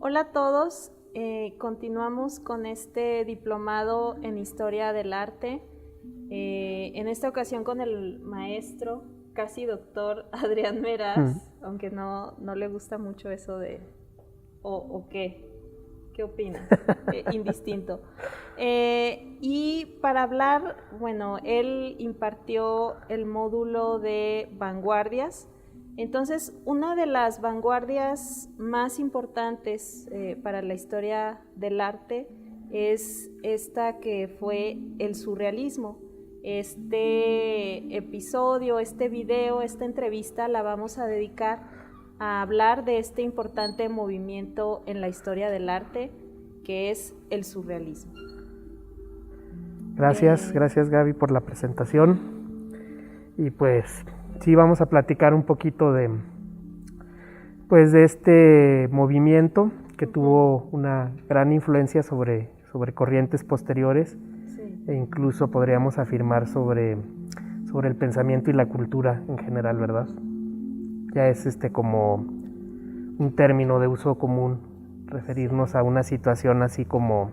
Hola a todos, continuamos con este diplomado en Historia del Arte, en esta ocasión con el maestro, casi doctor Adrián Meraz, aunque no le gusta mucho eso de ¿o qué opina? Indistinto. Y para hablar, bueno, él impartió el módulo de vanguardias. Entonces, una de las vanguardias más importantes para la historia del arte es esta que fue el surrealismo. Este episodio, este video, esta entrevista la vamos a dedicar a hablar de este importante movimiento en la historia del arte, que es el surrealismo. Gracias Gaby por la presentación. Y pues sí, vamos a platicar un poquito de este movimiento que tuvo una gran influencia sobre corrientes posteriores, sí, e incluso podríamos afirmar sobre el pensamiento y la cultura en general, ¿verdad? Ya es como un término de uso común referirnos a una situación así como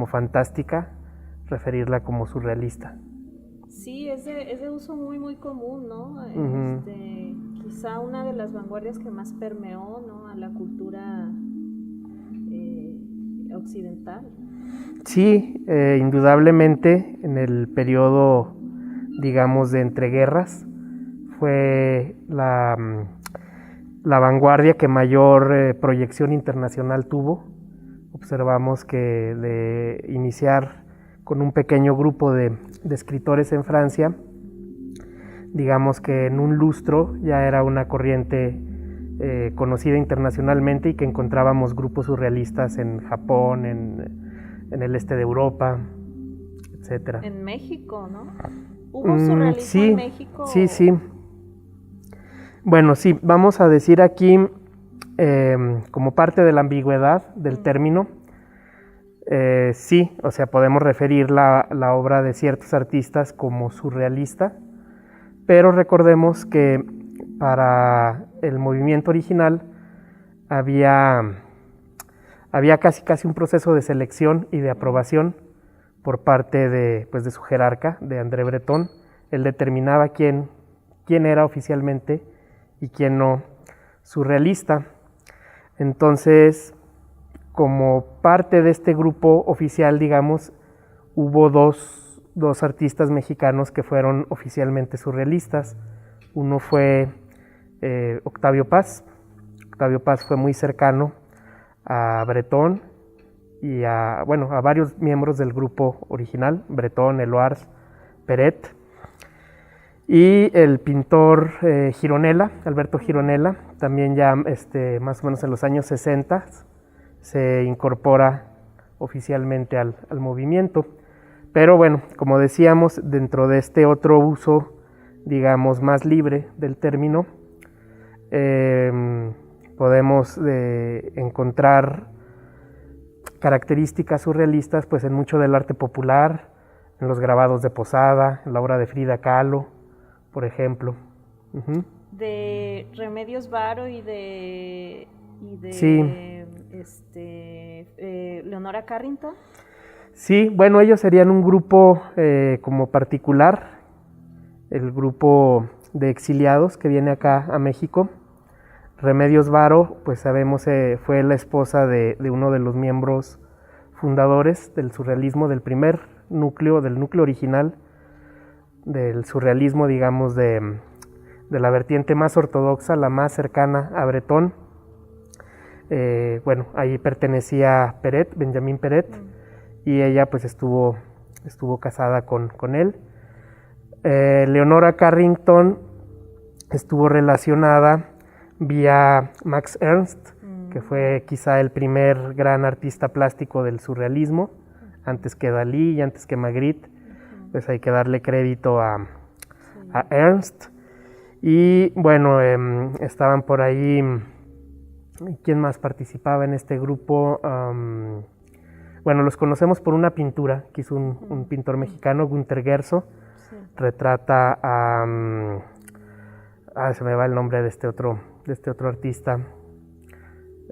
fantástica, referirla como surrealista. Sí, es de uso muy común, ¿no? Quizá una de las vanguardias que más permeó, ¿no?, a la cultura occidental. Sí, indudablemente en el periodo, digamos, de entreguerras fue la vanguardia que mayor proyección internacional tuvo. Observamos que de iniciar con un pequeño grupo de escritores en Francia, digamos que en un lustro ya era una corriente conocida internacionalmente, y que encontrábamos grupos surrealistas en Japón, en el este de Europa, etcétera. En México, ¿no? ¿Hubo surrealismo sí, en México? Sí. Bueno, sí, vamos a decir aquí, como parte de la ambigüedad del término, sí, o sea, podemos referir la obra de ciertos artistas como surrealista, pero recordemos que para el movimiento original había casi un proceso de selección y de aprobación por parte de su jerarca, de André Breton. Él determinaba quién era oficialmente y quién no surrealista. Entonces, como parte de este grupo oficial, digamos, hubo dos artistas mexicanos que fueron oficialmente surrealistas. Uno fue Octavio Paz. Octavio Paz fue muy cercano a Breton y a varios miembros del grupo original, Breton, Eluard, Peret. Y el pintor Gironella, Alberto Gironella, también ya más o menos en los años 60 se incorpora oficialmente al movimiento. Pero bueno, como decíamos, dentro de este otro uso, digamos, más libre del término, podemos encontrar características surrealistas pues en mucho del arte popular, en los grabados de Posada, en la obra de Frida Kahlo, por ejemplo. De Remedios Varo y de sí. Leonora Carrington. Sí, bueno, ellos serían un grupo como particular, el grupo de exiliados que viene acá a México. Remedios Varo, pues sabemos, fue la esposa de uno de los miembros fundadores del surrealismo, del primer núcleo, del núcleo original del surrealismo, digamos, de la vertiente más ortodoxa, la más cercana a Breton. Bueno, ahí pertenecía Peret, Benjamín Peret, y ella pues estuvo casada con él. Leonora Carrington estuvo relacionada vía Max Ernst, que fue quizá el primer gran artista plástico del surrealismo, antes que Dalí y antes que Magritte. Pues hay que darle crédito a Ernst. Y bueno, estaban por ahí, ¿quién más participaba en este grupo? Bueno, los conocemos por una pintura que hizo un pintor mexicano, Günter Guerzo. Sí. Retrata a... se me va el nombre de este otro artista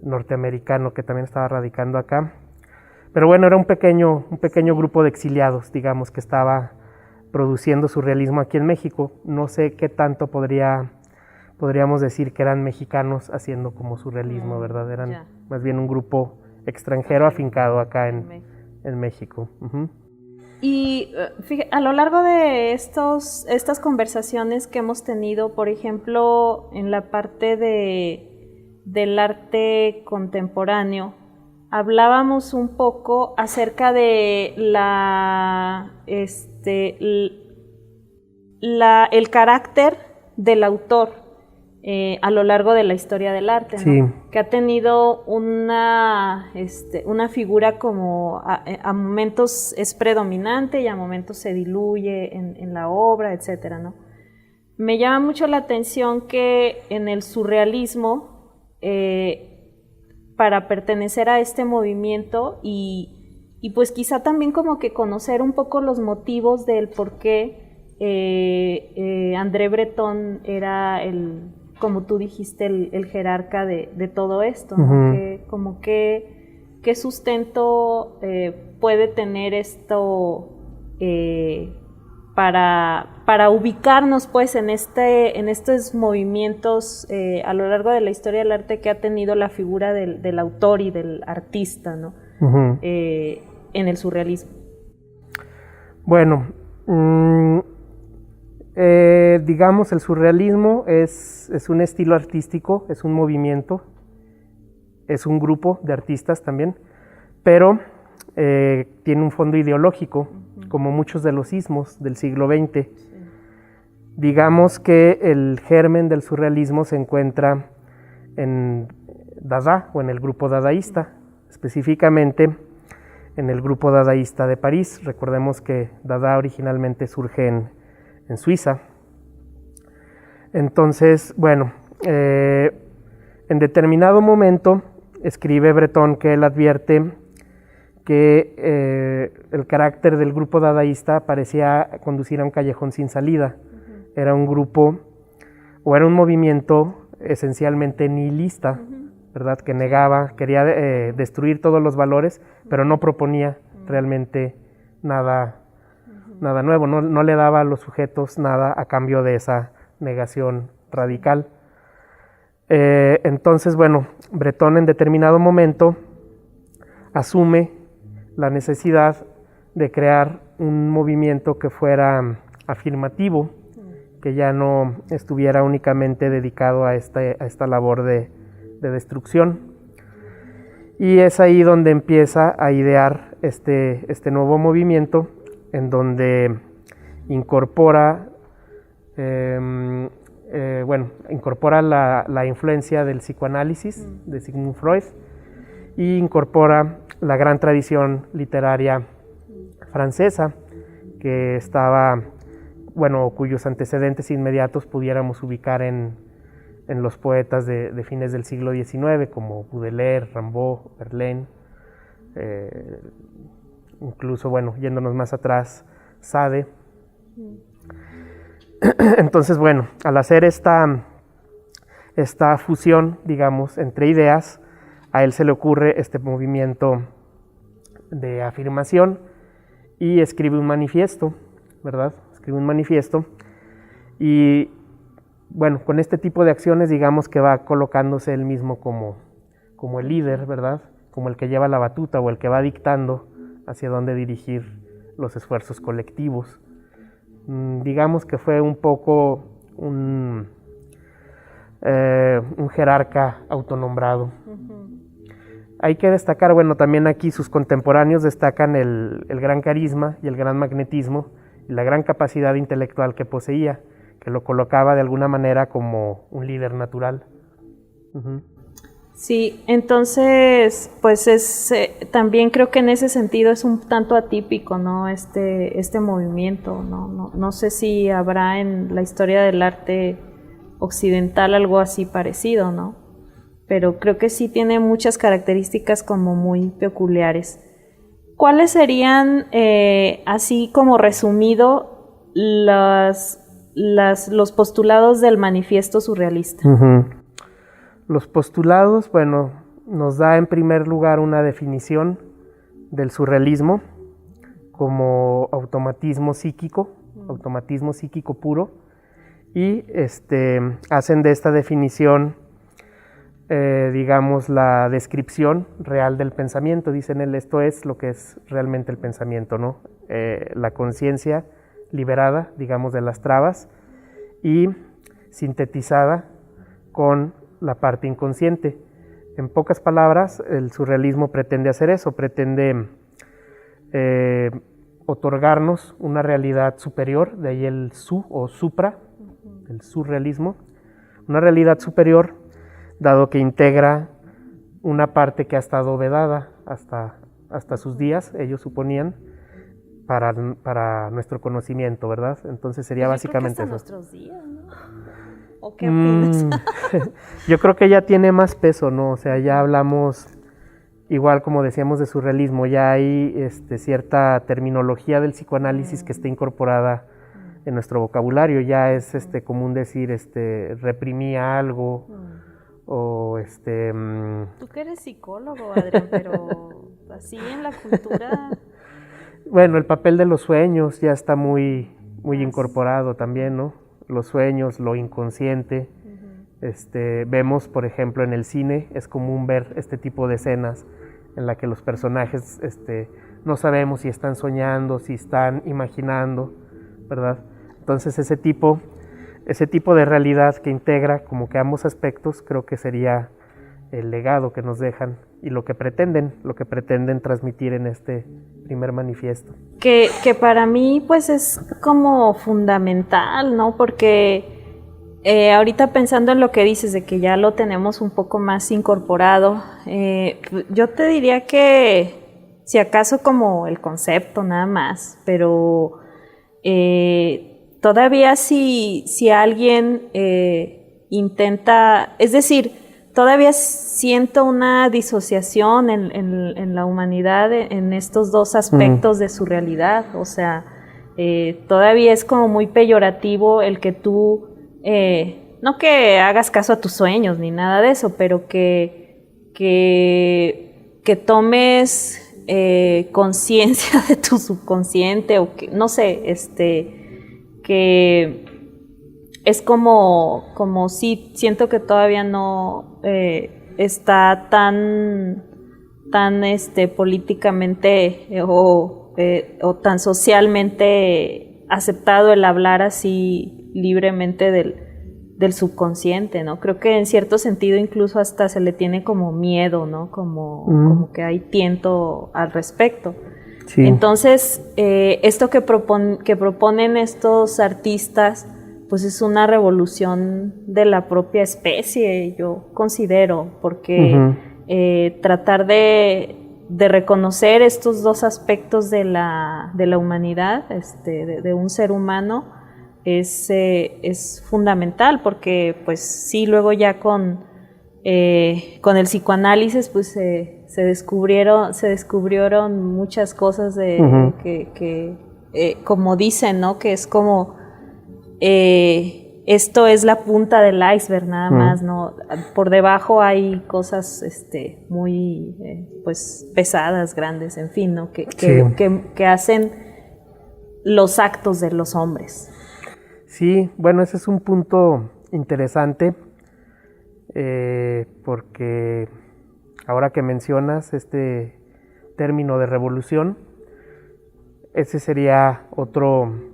norteamericano que también estaba radicando acá. Pero bueno, era un pequeño grupo de exiliados, digamos, que estaba produciendo surrealismo aquí en México. No sé qué tanto podríamos decir que eran mexicanos haciendo como surrealismo, ¿verdad? Eran más bien un grupo extranjero afincado acá en México. Uh-huh. Y fíjate, a lo largo de estas conversaciones que hemos tenido, por ejemplo, en la parte del arte contemporáneo, hablábamos un poco acerca de el carácter del autor a lo largo de la historia del arte, ¿no? Sí. Que ha tenido una figura como a momentos es predominante y a momentos se diluye en la obra, etcétera, ¿no? Me llama mucho la atención que en el surrealismo, para pertenecer a este movimiento y pues quizá también como que conocer un poco los motivos del por qué André Breton era como tú dijiste, el jerarca de todo esto, ¿no? Uh-huh. ¿Qué sustento puede tener esto para ubicarnos pues en estos movimientos a lo largo de la historia del arte que ha tenido la figura del autor y del artista, ¿no? Uh-huh. En el surrealismo? Bueno, digamos, el surrealismo es un estilo artístico, es un movimiento, es un grupo de artistas también, pero tiene un fondo ideológico, uh-huh, como muchos de los ismos del siglo XX. Sí. Digamos que el germen del surrealismo se encuentra en Dada o en el grupo dadaísta, específicamente en el grupo dadaísta de París. Recordemos que Dada originalmente surge en Suiza. Entonces, bueno, en determinado momento escribe Breton que él advierte que el carácter del grupo dadaísta parecía conducir a un callejón sin salida. Uh-huh. Era un grupo, o era un movimiento esencialmente nihilista, uh-huh, ¿verdad? Que negaba, quería destruir todos los valores, pero no proponía realmente nada nuevo, no le daba a los sujetos nada a cambio de esa negación radical. Entonces, bueno, Breton en determinado momento asume la necesidad de crear un movimiento que fuera afirmativo, que ya no estuviera únicamente dedicado a esta labor de destrucción. Y es ahí donde empieza a idear este nuevo movimiento, en donde incorpora la influencia del psicoanálisis de Sigmund Freud y incorpora la gran tradición literaria francesa que estaba, bueno, cuyos antecedentes inmediatos pudiéramos ubicar en los poetas de fines del siglo XIX como Baudelaire, Rimbaud, Verlaine, incluso, bueno, yéndonos más atrás, Sade. Entonces, bueno, al hacer esta fusión, digamos, entre ideas, a él se le ocurre este movimiento de afirmación y escribe un manifiesto, ¿verdad? Escribe un manifiesto y, bueno, con este tipo de acciones, digamos que va colocándose él mismo como el líder, ¿verdad? Como el que lleva la batuta o el que va dictando hacia dónde dirigir los esfuerzos colectivos. Digamos que fue un poco un jerarca autonombrado. Uh-huh. Hay que destacar, bueno, también aquí sus contemporáneos destacan el gran carisma y el gran magnetismo y la gran capacidad intelectual que poseía, que lo colocaba de alguna manera como un líder natural. Uh-huh. Sí, entonces, pues también creo que en ese sentido es un tanto atípico, ¿no? Este movimiento, ¿no? No sé si habrá en la historia del arte occidental algo así parecido, ¿no? Pero creo que sí tiene muchas características como muy peculiares. ¿Cuáles serían, así como resumido, los postulados del manifiesto surrealista? Uh-huh. Los postulados, bueno, nos da en primer lugar una definición del surrealismo como automatismo psíquico puro, y hacen de esta definición, digamos, la descripción real del pensamiento. Dicen esto es lo que es realmente el pensamiento, ¿no? La conciencia liberada, digamos, de las trabas y sintetizada con la parte inconsciente. En pocas palabras, el surrealismo pretende hacer eso, pretende otorgarnos una realidad superior, de ahí el su o supra, el surrealismo, una realidad superior, dado que integra una parte que ha estado vedada hasta sus días, ellos suponían, para nuestro conocimiento, ¿verdad? Entonces sería básicamente creo que eso. Nuestros días, ¿no? ¿O qué opinas? Yo creo que ya tiene más peso, ¿no? O sea, ya hablamos, igual como decíamos, de surrealismo, ya hay cierta terminología del psicoanálisis que está incorporada en nuestro vocabulario. Ya es común decir reprimía algo, o Tú que eres psicólogo, Adrián, pero así en la cultura... Bueno, el papel de los sueños ya está muy incorporado también, ¿no? Los sueños, lo inconsciente. Vemos, por ejemplo, en el cine, es común ver este tipo de escenas en la que los personajes no sabemos si están soñando, si están imaginando, ¿verdad? Entonces ese tipo de realidad que integra como que ambos aspectos, creo que sería el legado que nos dejan y lo que pretenden transmitir en este primer manifiesto. Que para mí pues es como fundamental, ¿no? Porque ahorita pensando en lo que dices de que ya lo tenemos un poco más incorporado, yo te diría que si acaso como el concepto nada más, pero todavía si alguien intenta, es decir, todavía siento una disociación en la humanidad en estos dos aspectos de su realidad. O sea, todavía es como muy peyorativo el que tú, no que hagas caso a tus sueños ni nada de eso, pero que tomes conciencia de tu subconsciente, o que, no sé, que es como si siento que todavía no está tan políticamente o tan socialmente aceptado el hablar así libremente del subconsciente, ¿no? Creo que en cierto sentido incluso hasta se le tiene como miedo, ¿no? Como que hay tiento al respecto. Sí. Entonces, esto que proponen estos artistas, pues es una revolución de la propia especie, yo considero, porque tratar de reconocer estos dos aspectos de la humanidad, de un ser humano, es fundamental, porque pues sí, luego ya con el psicoanálisis pues se descubrieron muchas cosas que como dicen, ¿no? Que es como esto es la punta del iceberg nada más, ¿no? Por debajo hay cosas muy pues pesadas, grandes, en fin, ¿no? Que hacen los actos de los hombres. Sí, bueno, ese es un punto interesante, porque ahora que mencionas este término de revolución, ese sería otro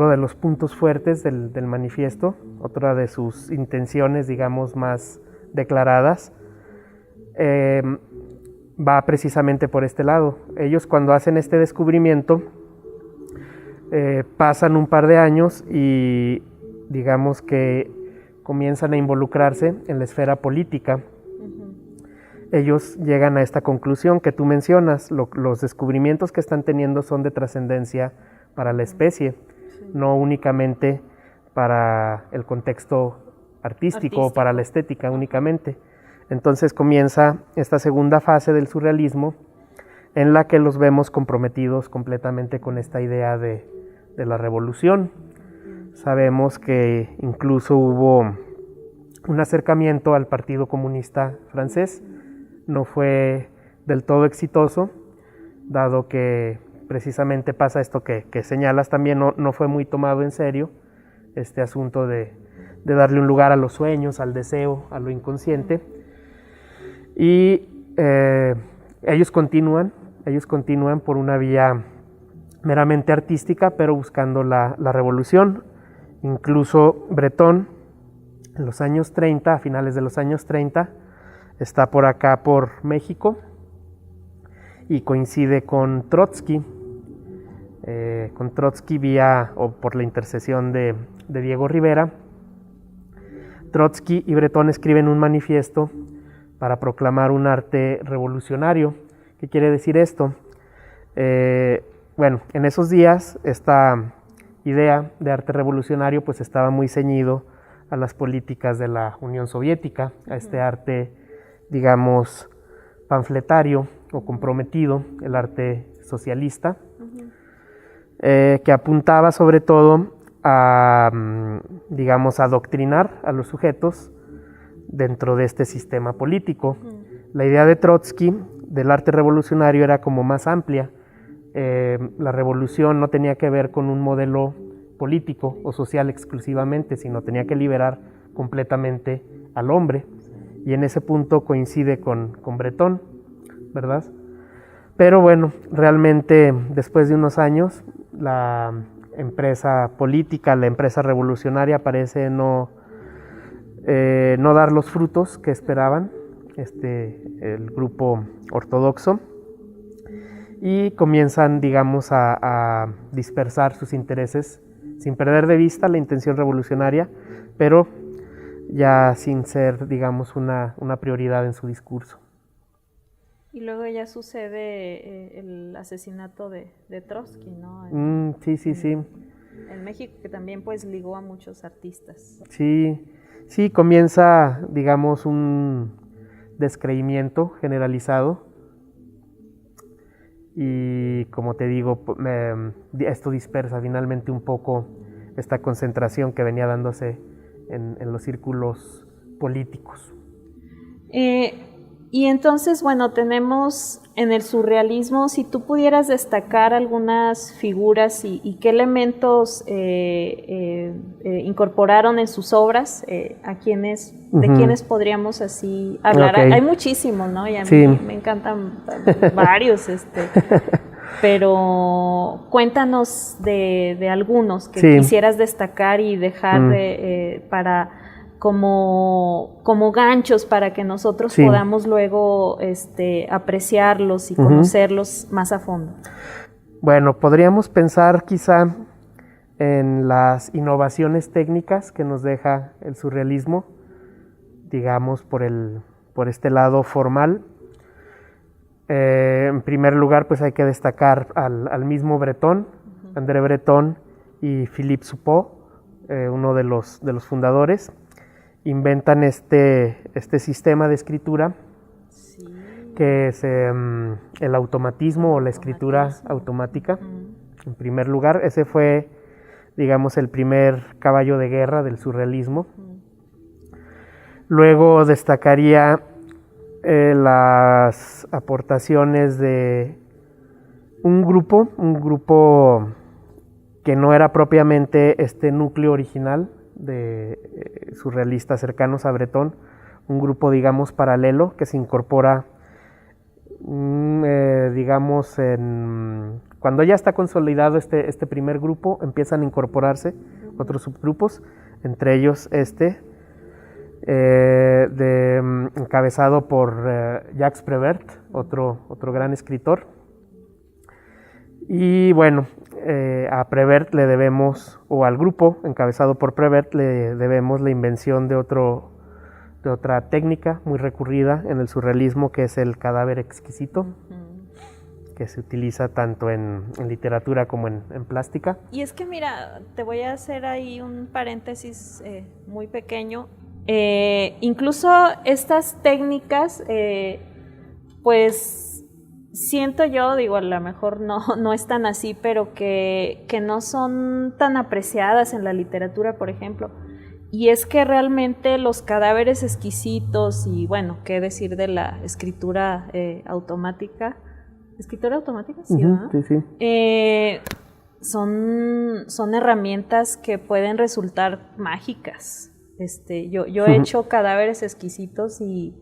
de los puntos fuertes del manifiesto, otra de sus intenciones, digamos, más declaradas, va precisamente por este lado. Ellos, cuando hacen este descubrimiento, pasan un par de años y digamos que comienzan a involucrarse en la esfera política. Ellos llegan a esta conclusión que tú mencionas, los descubrimientos que están teniendo son de trascendencia para la especie, no únicamente para el contexto artístico o para la estética únicamente. Entonces comienza esta segunda fase del surrealismo en la que los vemos comprometidos completamente con esta idea de la revolución. Sabemos que incluso hubo un acercamiento al Partido Comunista francés. No fue del todo exitoso, dado que precisamente pasa esto que señalas también, no fue muy tomado en serio este asunto de darle un lugar a los sueños, al deseo, a lo inconsciente. Y ellos continúan por una vía meramente artística, pero buscando la revolución. Incluso Breton, en los años 30, a finales de los años 30, está por acá, por México, y coincide con Trotsky. Por la intercesión de Diego Rivera. Trotsky y Breton escriben un manifiesto para proclamar un arte revolucionario. ¿Qué quiere decir esto? Bueno, en esos días esta idea de arte revolucionario pues estaba muy ceñido a las políticas de la Unión Soviética, a este arte, digamos, panfletario o comprometido, el arte socialista, que apuntaba sobre todo a, digamos, adoctrinar a los sujetos dentro de este sistema político. La idea de Trotsky del arte revolucionario era como más amplia. La revolución no tenía que ver con un modelo político o social exclusivamente, sino tenía que liberar completamente al hombre. Y en ese punto coincide con Breton, ¿verdad? Pero bueno, realmente después de unos años, la empresa política, la empresa revolucionaria parece no dar los frutos que esperaban el grupo ortodoxo, y comienzan, digamos, a dispersar sus intereses sin perder de vista la intención revolucionaria, pero ya sin ser, digamos, una prioridad en su discurso. Y luego ya sucede el asesinato de Trotsky, ¿no? Sí. En México, que también pues ligó a muchos artistas. Sí, comienza, digamos, un descreimiento generalizado. Y como te digo, esto dispersa finalmente un poco esta concentración que venía dándose en los círculos políticos. Y entonces, bueno, tenemos en el surrealismo, si tú pudieras destacar algunas figuras y qué elementos incorporaron en sus obras, de quiénes podríamos así hablar. Okay. Hay muchísimos, ¿no? Y a Sí. mí me encantan varios, pero cuéntanos de algunos que Sí. quisieras destacar y dejar para como ganchos para que nosotros Sí. podamos luego apreciarlos y conocerlos más a fondo. Bueno, podríamos pensar quizá en las innovaciones técnicas que nos deja el surrealismo, digamos, por este lado formal. En primer lugar, pues hay que destacar al mismo Breton, André Breton y Philippe Soupault, uno de los fundadores. Inventan este sistema de escritura, Sí. que es el automatismo o la escritura automática. En primer lugar, ese fue, digamos, el primer caballo de guerra del surrealismo. Luego destacaría las aportaciones de un grupo que no era propiamente este núcleo original de surrealistas cercanos a Breton, un grupo, digamos, paralelo que se incorpora, digamos, cuando ya está consolidado este primer grupo, empiezan a incorporarse otros subgrupos, entre ellos encabezado por Jacques Prévert, otro gran escritor. Y bueno, a Prévert le debemos, o al grupo encabezado por Prévert, le debemos la invención de otra técnica muy recurrida en el surrealismo, que es el cadáver exquisito, que se utiliza tanto en literatura como en plástica. Y es que mira, te voy a hacer ahí un paréntesis muy pequeño. Incluso estas técnicas, pues siento yo, digo, a lo mejor no es tan así, pero que no son tan apreciadas en la literatura, por ejemplo. Y es que realmente los cadáveres exquisitos y, bueno, qué decir de la escritura automática. ¿Escritura automática? Sí, ¿verdad? Sí, sí. Son herramientas que pueden resultar mágicas. Yo he hecho cadáveres exquisitos y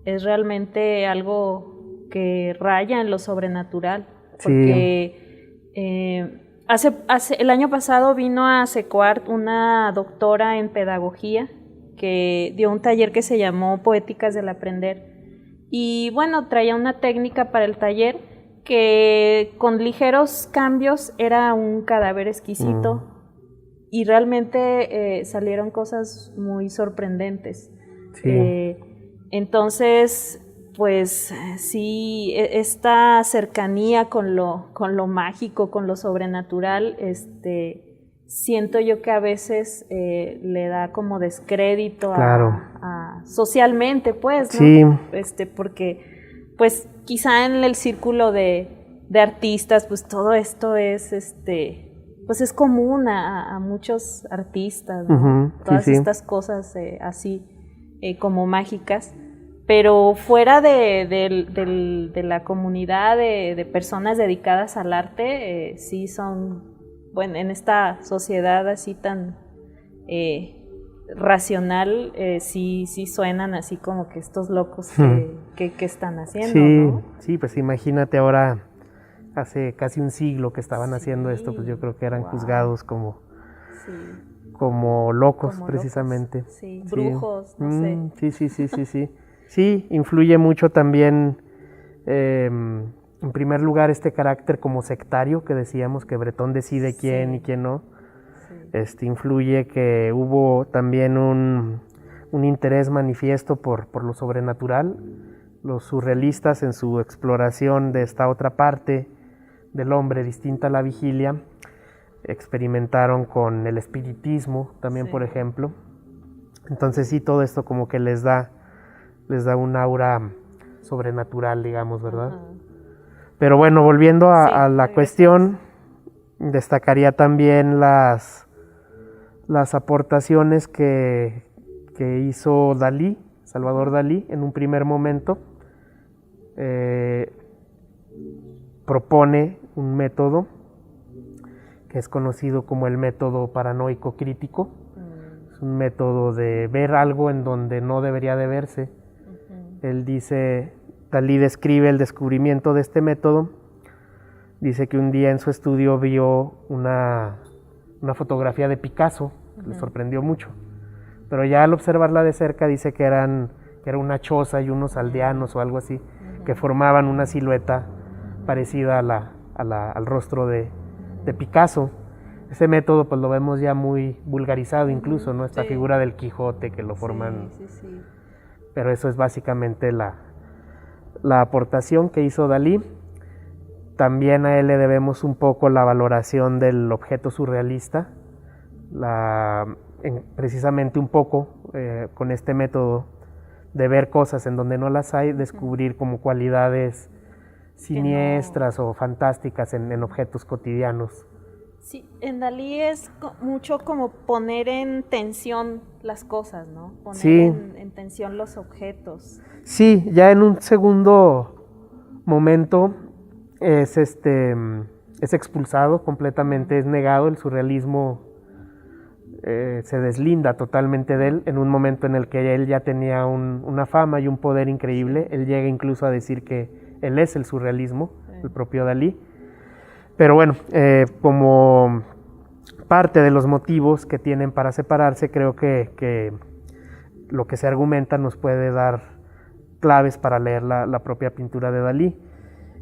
es realmente algo que raya en lo sobrenatural. Porque el año pasado vino a Secuart una doctora en pedagogía que dio un taller que se llamó Poéticas del Aprender. Y bueno, traía una técnica para el taller que con ligeros cambios era un cadáver exquisito. Y realmente salieron cosas muy sorprendentes. Sí. Entonces, pues sí, esta cercanía con lo mágico, con lo sobrenatural, siento yo que a veces le da como descrédito socialmente, pues, ¿no? Sí. Porque, pues, quizá en el círculo de artistas, pues todo esto es, pues es común a muchos artistas, ¿no? Todas estas cosas así como mágicas. Pero fuera de la comunidad de personas dedicadas al arte, sí son, bueno, en esta sociedad así tan racional, sí suenan así como que estos locos que están haciendo, ¿no? Sí, pues imagínate ahora, hace casi un siglo que estaban haciendo esto, pues yo creo que eran juzgados como locos, como precisamente. Locos. Sí, brujos, no sé. Sí. Sí, influye mucho también, en primer lugar, este carácter como sectario que decíamos, que Breton decide quién y quién no. Sí. Influye que hubo también un interés manifiesto por lo sobrenatural. Los surrealistas, en su exploración de esta otra parte del hombre distinta a la vigilia, experimentaron con el espiritismo también, por ejemplo. Entonces sí, todo esto como que les da un aura sobrenatural, digamos, ¿verdad? Pero bueno, volviendo a la cuestión, destacaría también las aportaciones que hizo Dalí, Salvador Dalí, en un primer momento. Propone un método que es conocido como el método paranoico crítico. Es un método de ver algo en donde no debería de verse. Él dice, Dalí describe el descubrimiento de este método. Dice que un día en su estudio vio una fotografía de Picasso, le sorprendió mucho. Pero ya al observarla de cerca dice que era una choza y unos aldeanos o algo así, que formaban una silueta parecida al rostro de Picasso. Ese método pues lo vemos ya muy vulgarizado incluso, ¿no? Esta figura del Quijote que lo forman. Sí. Pero eso es básicamente la aportación que hizo Dalí. También a él le debemos un poco la valoración del objeto surrealista, precisamente un poco con este método de ver cosas en donde no las hay, descubrir como cualidades siniestras o fantásticas en objetos cotidianos. Sí, en Dalí es mucho como poner en tensión las cosas, ¿no? Poner en tensión los objetos. Sí, ya en un segundo momento es expulsado completamente, es negado, el surrealismo se deslinda totalmente de él, en un momento en el que él ya tenía una fama y un poder increíble. Él llega incluso a decir que él es el surrealismo, el propio Dalí. Pero bueno, como parte de los motivos que tienen para separarse, creo que lo que se argumenta nos puede dar claves para leer la propia pintura de Dalí.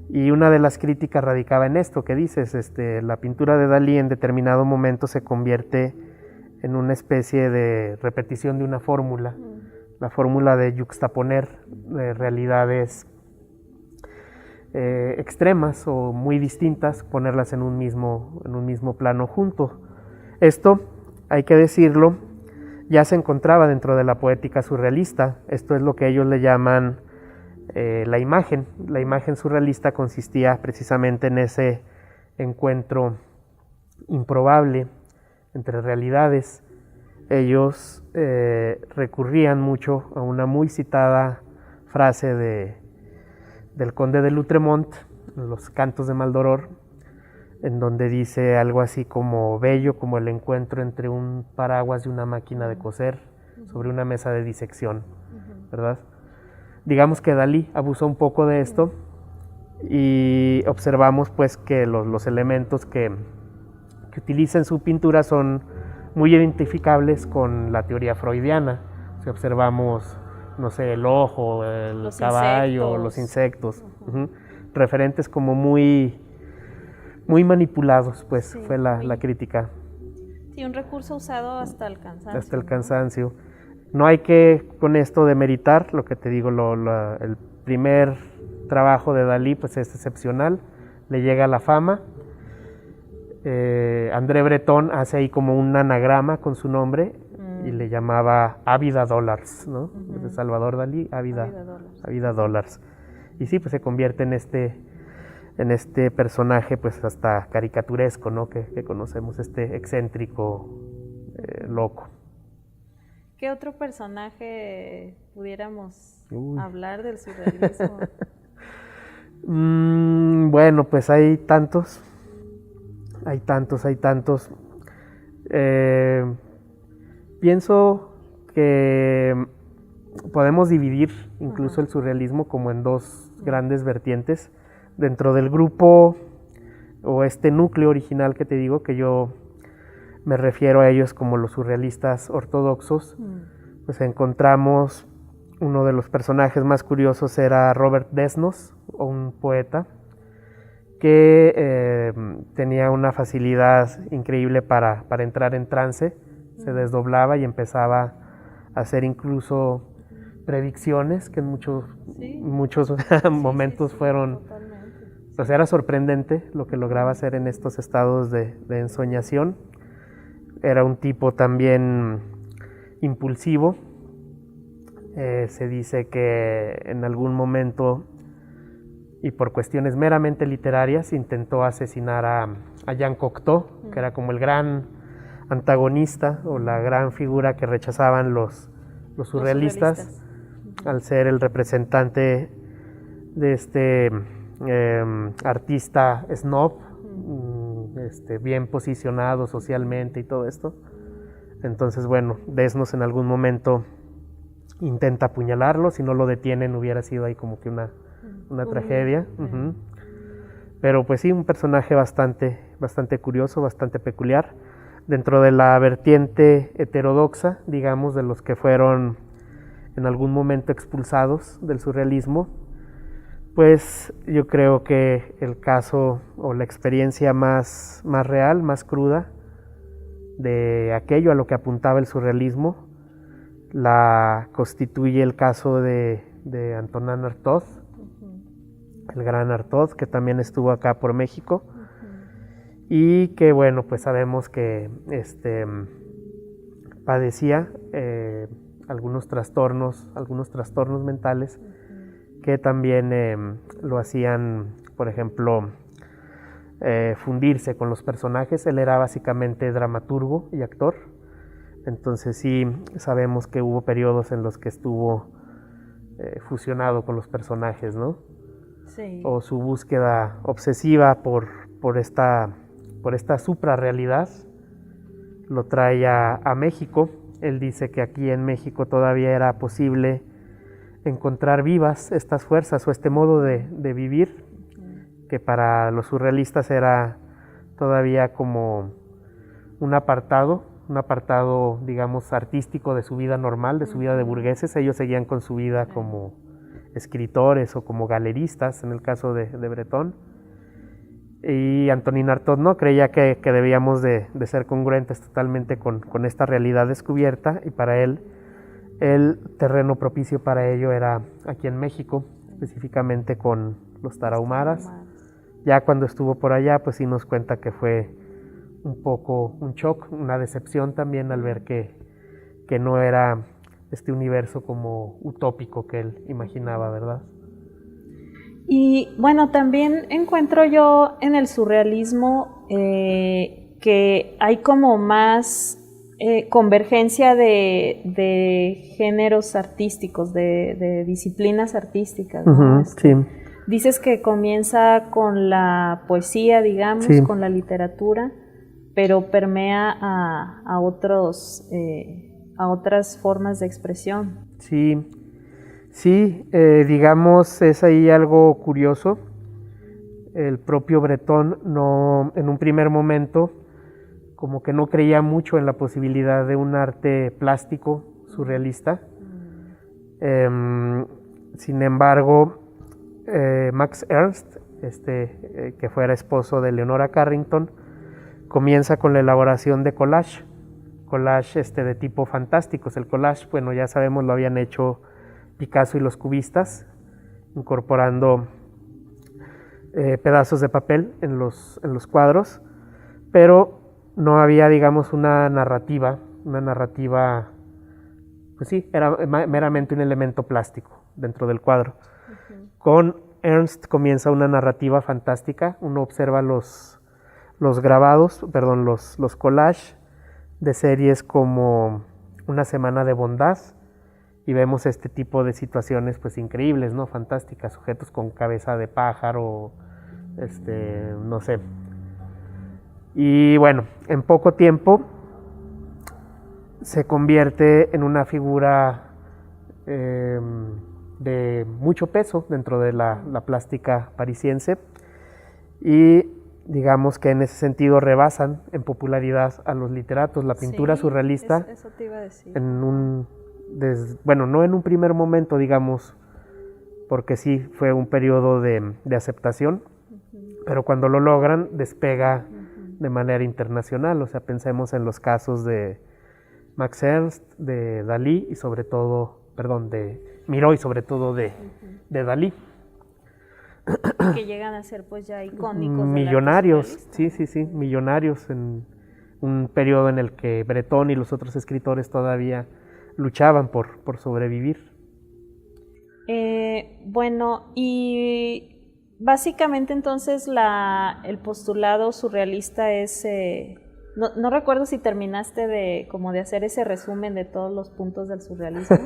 Y una de las críticas radicaba en esto que dices, la pintura de Dalí en determinado momento se convierte en una especie de repetición de una fórmula, la fórmula de yuxtaponer realidades extremas o muy distintas, ponerlas en un mismo plano junto. Esto, hay que decirlo, ya se encontraba dentro de la poética surrealista. Esto es lo que ellos le llaman la imagen. La imagen surrealista consistía precisamente en ese encuentro improbable entre realidades. Ellos recurrían mucho a una muy citada frase del conde de Lautremont, los Cantos de Maldoror, en donde dice algo así como: bello como el encuentro entre un paraguas y una máquina de coser sobre una mesa de disección, ¿verdad? Digamos que Dalí abusó un poco de esto y observamos pues que los elementos que utiliza en su pintura son muy identificables con la teoría freudiana. Si observamos, no sé, el ojo, el caballo, los insectos, referentes como muy manipulados, pues sí, fue la crítica. Sí, un recurso usado hasta el cansancio. Hasta el cansancio. No hay que con esto demeritar, lo que te digo, el primer trabajo de Dalí pues es excepcional, le llega la fama. André Breton hace ahí como un anagrama con su nombre y le llamaba Ávida Dollars, ¿no? De Salvador Dalí, Ávida Dollars. Y sí, pues se convierte en este personaje pues hasta caricaturesco, ¿no? Que conocemos, este excéntrico loco. ¿Qué otro personaje pudiéramos hablar del surrealismo? Bueno, pues hay tantos. Pienso que podemos dividir incluso el surrealismo como en dos grandes vertientes. Dentro del grupo o este núcleo original que te digo, que yo me refiero a ellos como los surrealistas ortodoxos, pues encontramos uno de los personajes más curiosos era Robert Desnos, un poeta que tenía una facilidad increíble para entrar en trance, se desdoblaba y empezaba a hacer incluso predicciones que en muchos momentos fueron, pues era sorprendente lo que lograba hacer en estos estados de ensoñación. Era un tipo también impulsivo. Se dice que en algún momento, y por cuestiones meramente literarias, intentó asesinar a Jean Cocteau, que era como el gran antagonista o la gran figura que rechazaban los surrealistas, al ser el representante de este artista snob, bien posicionado socialmente y todo esto. Entonces, bueno, Desnos en algún momento intenta apuñalarlo. Si no lo detienen, hubiera sido ahí como que una tragedia. Pero pues sí, un personaje bastante curioso, bastante peculiar. Dentro de la vertiente heterodoxa, digamos, de los que fueron en algún momento expulsados del surrealismo, pues yo creo que el caso o la experiencia más real, más cruda de aquello a lo que apuntaba el surrealismo, la constituye el caso de Antonin Artaud, el gran Artaud, que también estuvo acá por México, y que bueno, pues sabemos que padecía algunos trastornos mentales que también lo hacían, por ejemplo, fundirse con los personajes. Él era básicamente dramaturgo y actor, entonces sí sabemos que hubo periodos en los que estuvo fusionado con los personajes, ¿no? Sí. O su búsqueda obsesiva por esta suprarrealidad lo trae a México. Él dice que aquí en México todavía era posible encontrar vivas estas fuerzas o este modo de vivir, que para los surrealistas era todavía como un apartado, digamos, artístico de su vida normal, de su vida de burgueses. Ellos seguían con su vida como escritores o como galeristas, en el caso de Breton. Y Antonin Artaud no, creía que debíamos de ser congruentes totalmente con esta realidad descubierta, y para él el terreno propicio para ello era aquí en México, específicamente con los tarahumaras. Ya cuando estuvo por allá, pues sí nos cuenta que fue un poco un shock, una decepción también al ver que no era este universo como utópico que él imaginaba, ¿verdad? Y bueno, también encuentro yo en el surrealismo que hay como más convergencia de géneros artísticos, de disciplinas artísticas, ¿no? Sí. Dices que comienza con la poesía, digamos, sí. con la literatura, pero permea a otras formas de expresión. Sí, digamos, es ahí algo curioso. El propio Breton no, en un primer momento, como que no creía mucho en la posibilidad de un arte plástico surrealista. Sin embargo, Max Ernst, que fuera esposo de Leonora Carrington, comienza con la elaboración de collage de tipo fantásticos. El collage, bueno, ya sabemos, lo habían hecho Picasso y los cubistas, incorporando pedazos de papel en los cuadros, pero no había, digamos, una narrativa, pues sí, era meramente un elemento plástico dentro del cuadro. Con Ernst comienza una narrativa fantástica. Uno observa los collages de series como Una semana de bondad y vemos este tipo de situaciones pues increíbles, ¿no? Fantásticas, sujetos con cabeza de pájaro, no sé. Y bueno, en poco tiempo se convierte en una figura de mucho peso dentro de la plástica parisiense y digamos que en ese sentido rebasan en popularidad a los literatos. La pintura surrealista, eso te iba a decir. no en un primer momento, digamos, porque sí fue un periodo de aceptación, pero cuando lo logran despega de manera internacional. O sea, pensemos en los casos de Max Ernst, de Dalí y sobre todo, de Miró y sobre todo de Dalí. Que llegan a ser pues ya icónicos. Millonarios, sí, millonarios en un periodo en el que Breton y los otros escritores todavía luchaban por sobrevivir. Bueno, y básicamente entonces el postulado surrealista es, no recuerdo si terminaste de hacer ese resumen de todos los puntos del surrealismo,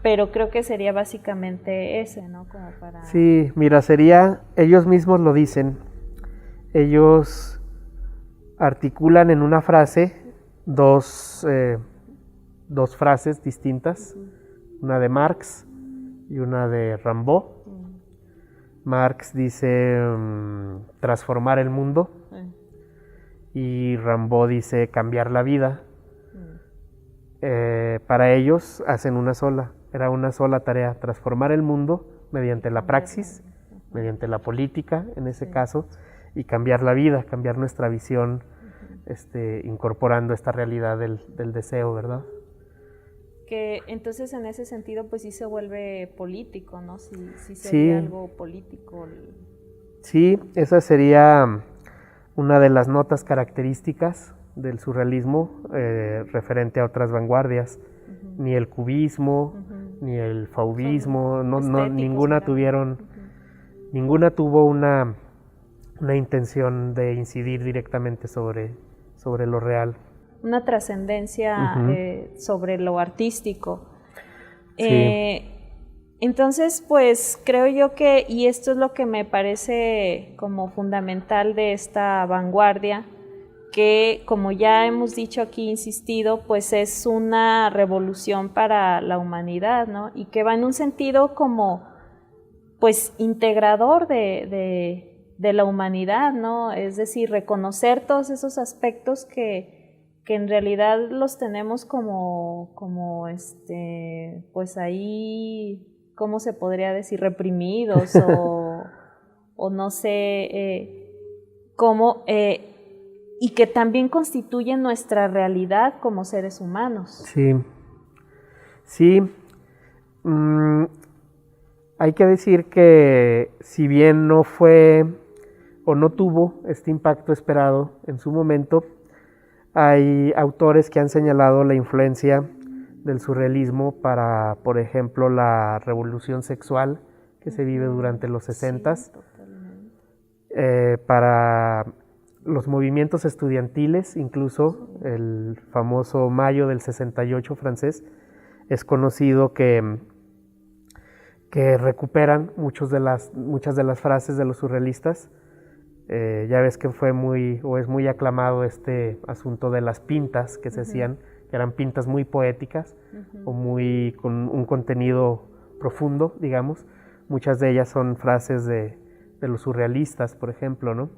pero creo que sería básicamente ese, ¿no? Como para... Sí, mira, ellos mismos lo dicen, ellos articulan en una frase dos frases distintas, una de Marx y una de Rimbaud. Marx dice transformar el mundo y Rimbaud dice cambiar la vida. Para ellos hacen era una sola tarea, transformar el mundo mediante la praxis, mediante la política en ese caso, y cambiar la vida, cambiar nuestra visión, incorporando esta realidad del deseo, ¿verdad? Que entonces en ese sentido pues sí se vuelve político, ¿no? Sí sería algo político. Sí, esa sería una de las notas características del surrealismo referente a otras vanguardias. Ni el cubismo, ni el fauvismo, ninguna tuvo una intención de incidir directamente sobre lo real. Una trascendencia sobre lo artístico. Entonces, pues creo yo que, y esto es lo que me parece como fundamental de esta vanguardia, que como ya hemos dicho aquí, insistido, pues es una revolución para la humanidad, ¿no? Y que va en un sentido como, pues, integrador de la humanidad, ¿no? Es decir, reconocer todos esos aspectos que en realidad los tenemos como pues ahí, ¿cómo se podría decir? Reprimidos o no sé cómo, y que también constituyen nuestra realidad como seres humanos. Sí. Hay que decir que si bien no fue o no tuvo este impacto esperado en su momento, hay autores que han señalado la influencia del surrealismo para, por ejemplo, la revolución sexual que se vive durante los 60s, para los movimientos estudiantiles, incluso el famoso Mayo del 68 francés, es conocido que recuperan muchas de las frases de los surrealistas. Ya ves que es muy aclamado este asunto de las pintas que se hacían, que eran pintas muy poéticas o con un contenido profundo, digamos. Muchas de ellas son frases de los surrealistas, por ejemplo, ¿no?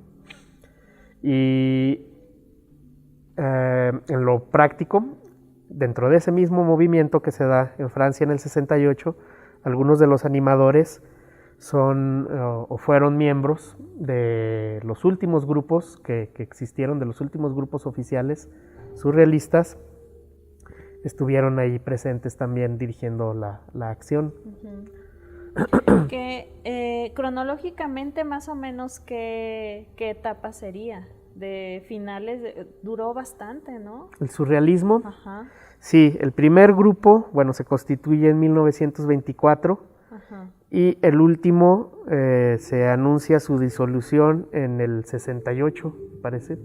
Y en lo práctico, dentro de ese mismo movimiento que se da en Francia en el 68, algunos de los animadores son o fueron miembros de los últimos grupos que existieron, de los últimos grupos oficiales surrealistas. Estuvieron ahí presentes también dirigiendo la acción. Que cronológicamente más o menos qué etapa sería, de finales, duró bastante, ¿no? El surrealismo, Ajá. Sí, el primer grupo, bueno, se constituye en 1924. Ajá. Y el último se anuncia su disolución en el 68, parece.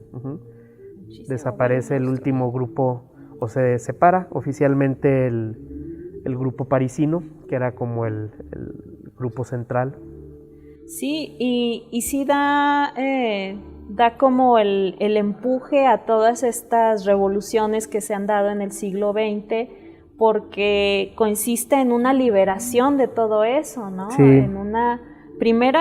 Desaparece el último grupo, o se separa oficialmente el grupo parisino, que era como el grupo central. Sí, y sí da como el empuje a todas estas revoluciones que se han dado en el siglo XX, porque consiste en una liberación de todo eso, ¿no? Sí. Primero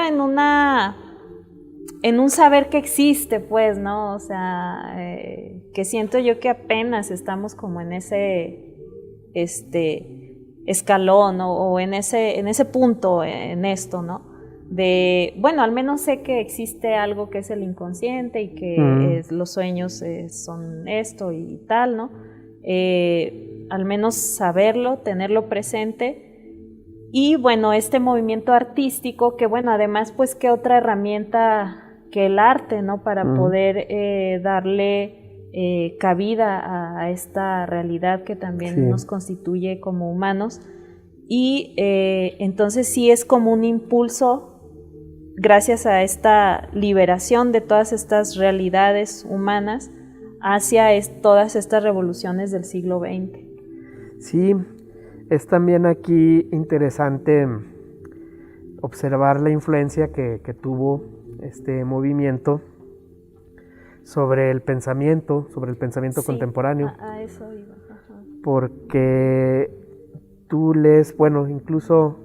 en un saber que existe, pues, ¿no? O sea, que siento yo que apenas estamos como en ese escalón, ¿no? O en ese punto en esto, ¿no? Bueno, al menos sé que existe algo que es el inconsciente y que los sueños son esto y tal, ¿no? Al menos saberlo, tenerlo presente. Y bueno, este movimiento artístico, que bueno, además pues qué otra herramienta que el arte, ¿no? Para poder darle cabida a esta realidad que también nos constituye como humanos. Y entonces sí es como un impulso gracias a esta liberación de todas estas realidades humanas hacia todas estas revoluciones del siglo XX. Sí, es también aquí interesante observar la influencia que tuvo este movimiento sobre el pensamiento contemporáneo. A eso iba. Ajá. Porque tú lees, bueno, incluso